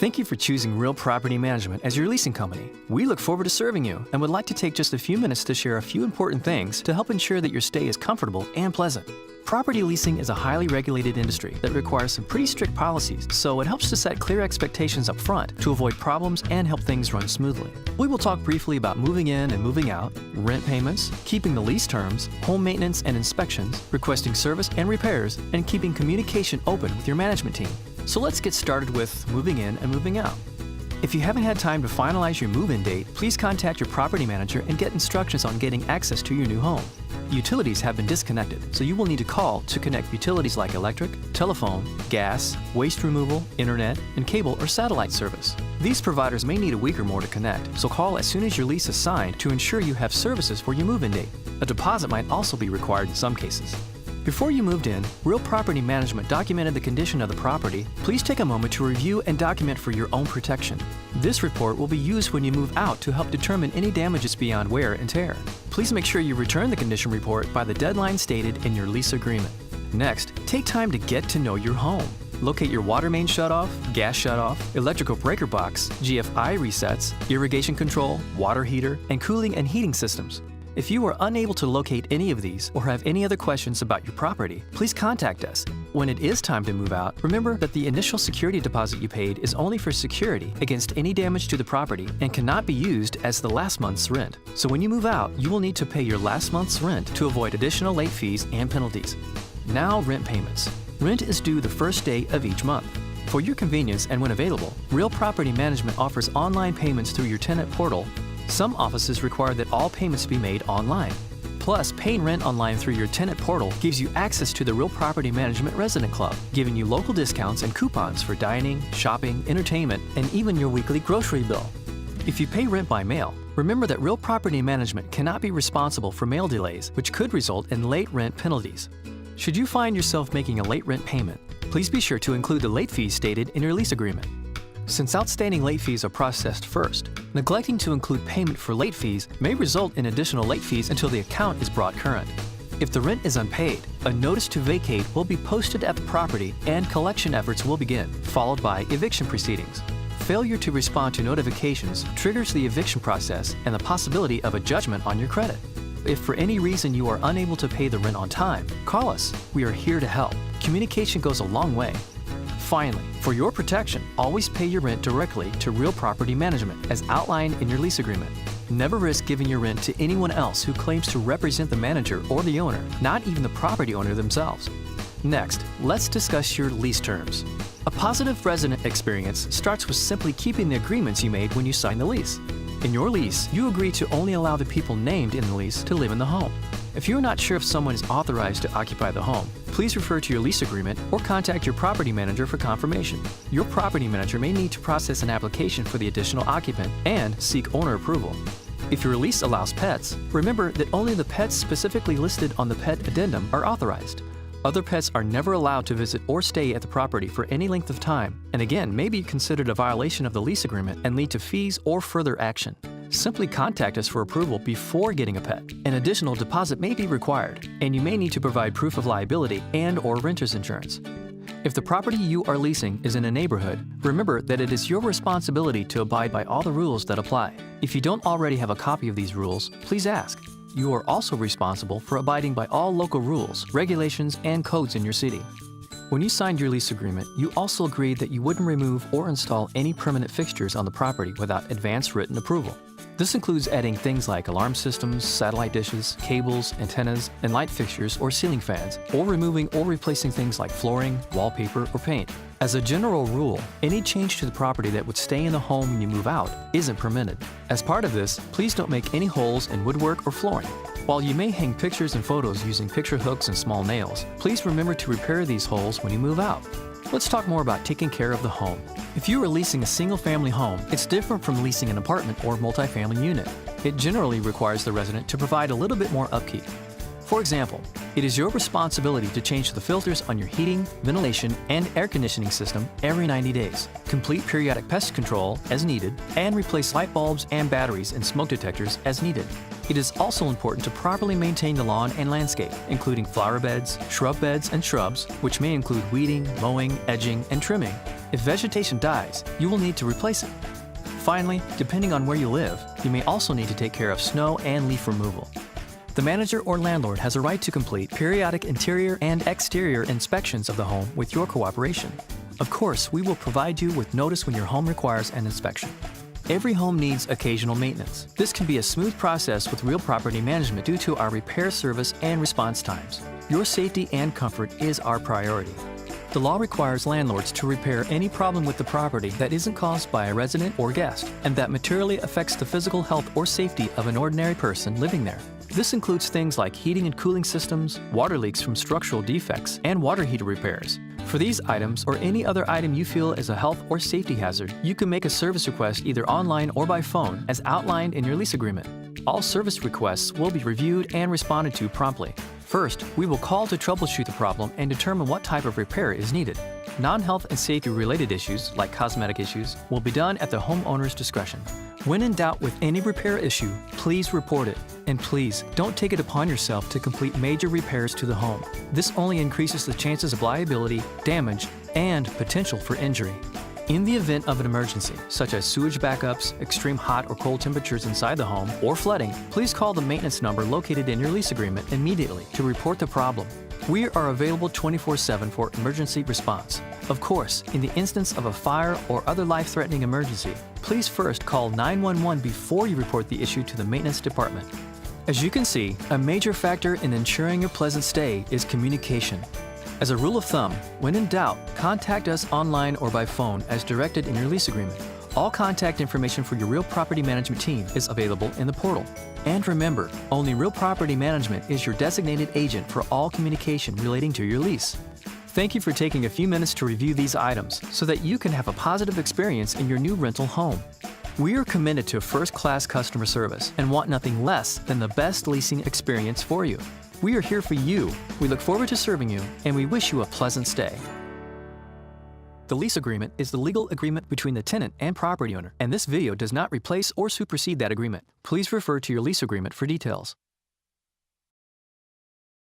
Thank you for choosing Real Property Management as your leasing company. We look forward to serving you and would like to take just a few minutes to share a few important things to help ensure that your stay is comfortable and pleasant. Property leasing is a highly regulated industry that requires some pretty strict policies, so it helps to set clear expectations up front to avoid problems and help things run smoothly. We will talk briefly about moving in and moving out, rent payments, keeping the lease terms, home maintenance and inspections, requesting service and repairs, and keeping communication open with your management team. So let's get started with moving in and moving out. If you haven't had time to finalize your move-in date, please contact your property manager and get instructions on getting access to your new home. Utilities have been disconnected, so you will need to call to connect utilities like electric, telephone, gas, waste removal, internet, and cable or satellite service. These providers may need a week or more to connect, so call as soon as your lease is signed to ensure you have services for your move-in date. A deposit might also be required in some cases. Before you moved in, Real Property Management documented the condition of the property. Please take a moment to review and document for your own protection. This report will be used when you move out to help determine any damages beyond wear and tear. Please make sure you return the condition report by the deadline stated in your lease agreement. Next, take time to get to know your home. Locate your water main shutoff, gas shutoff, electrical breaker box, GFI resets, irrigation control, water heater, and cooling and heating systems. If you are unable to locate any of these or have any other questions about your property, please contact us. When it is time to move out, remember that the initial security deposit you paid is only for security against any damage to the property and cannot be used as the last month's rent. So when you move out, you will need to pay your last month's rent to avoid additional late fees and penalties. Now, rent payments. Rent is due the first day of each month. For your convenience and when available, Real Property Management offers online payments through your tenant portal. Some offices require that all payments be made online. Plus, paying rent online through your tenant portal gives you access to the Real Property Management Resident Club, giving you local discounts and coupons for dining, shopping, entertainment, and even your weekly grocery bill. If you pay rent by mail, remember that Real Property Management cannot be responsible for mail delays, which could result in late rent penalties. Should you find yourself making a late rent payment, please be sure to include the late fees stated in your lease agreement. Since outstanding late fees are processed first, neglecting to include payment for late fees may result in additional late fees until the account is brought current. If the rent is unpaid, a notice to vacate will be posted at the property and collection efforts will begin, followed by eviction proceedings. Failure to respond to notifications triggers the eviction process and the possibility of a judgment on your credit. If for any reason you are unable to pay the rent on time, call us. We are here to help. Communication goes a long way. Finally, for your protection, always pay your rent directly to Real Property Management as outlined in your lease agreement. Never risk giving your rent to anyone else who claims to represent the manager or the owner, not even the property owner themselves. Next, let's discuss your lease terms. A positive resident experience starts with simply keeping the agreements you made when you signed the lease. In your lease, you agree to only allow the people named in the lease to live in the home. If you are not sure if someone is authorized to occupy the home, please refer to your lease agreement or contact your property manager for confirmation. Your property manager may need to process an application for the additional occupant and seek owner approval. If your lease allows pets, remember that only the pets specifically listed on the pet addendum are authorized. Other pets are never allowed to visit or stay at the property for any length of time, and again may be considered a violation of the lease agreement and lead to fees or further action. Simply contact us for approval before getting a pet. An additional deposit may be required, and you may need to provide proof of liability and/or renter's insurance. If the property you are leasing is in a neighborhood, remember that it is your responsibility to abide by all the rules that apply. If you don't already have a copy of these rules, please ask. You are also responsible for abiding by all local rules, regulations, and codes in your city. When you signed your lease agreement, you also agreed that you wouldn't remove or install any permanent fixtures on the property without advance written approval. This includes adding things like alarm systems, satellite dishes, cables, antennas, and light fixtures or ceiling fans, or removing or replacing things like flooring, wallpaper, or paint. As a general rule, any change to the property that would stay in the home when you move out isn't permitted. As part of this, please don't make any holes in woodwork or flooring. While you may hang pictures and photos using picture hooks and small nails, please remember to repair these holes when you move out. Let's talk more about taking care of the home. If you are leasing a single-family home, it's different from leasing an apartment or multifamily unit. It generally requires the resident to provide a little bit more upkeep. For example, it is your responsibility to change the filters on your heating, ventilation, and air conditioning system every 90 days, complete periodic pest control as needed, and replace light bulbs and batteries and smoke detectors as needed. It is also important to properly maintain the lawn and landscape, including flower beds, shrub beds, and shrubs, which may include weeding, mowing, edging, and trimming. If vegetation dies, you will need to replace it. Finally, depending on where you live, you may also need to take care of snow and leaf removal. The manager or landlord has a right to complete periodic interior and exterior inspections of the home with your cooperation. Of course, we will provide you with notice when your home requires an inspection. Every home needs occasional maintenance. This can be a smooth process with Real Property Management due to our repair service and response times. Your safety and comfort is our priority. The law requires landlords to repair any problem with the property that isn't caused by a resident or guest, and that materially affects the physical health or safety of an ordinary person living there. This includes things like heating and cooling systems, water leaks from structural defects, and water heater repairs. For these items or any other item you feel is a health or safety hazard, you can make a service request either online or by phone as outlined in your lease agreement. All service requests will be reviewed and responded to promptly. First, we will call to troubleshoot the problem and determine what type of repair is needed. Non-health and safety-related issues, like cosmetic issues, will be done at the homeowner's discretion. When in doubt with any repair issue, please report it. And please, don't take it upon yourself to complete major repairs to the home. This only increases the chances of liability, damage, and potential for injury. In the event of an emergency, such as sewage backups, extreme hot or cold temperatures inside the home, or flooding, please call the maintenance number located in your lease agreement immediately to report the problem. We are available 24/7 for emergency response. Of course, in the instance of a fire or other life-threatening emergency, please first call 911 before you report the issue to the maintenance department. As you can see, a major factor in ensuring a pleasant stay is communication. As a rule of thumb, when in doubt, contact us online or by phone as directed in your lease agreement. All contact information for your Real Property Management team is available in the portal. And remember, only Real Property Management is your designated agent for all communication relating to your lease. Thank you for taking a few minutes to review these items so that you can have a positive experience in your new rental home. We are committed to first-class customer service and want nothing less than the best leasing experience for you. We are here for you. We look forward to serving you, and we wish you a pleasant stay. The lease agreement is the legal agreement between the tenant and property owner, and this video does not replace or supersede that agreement. Please refer to your lease agreement for details.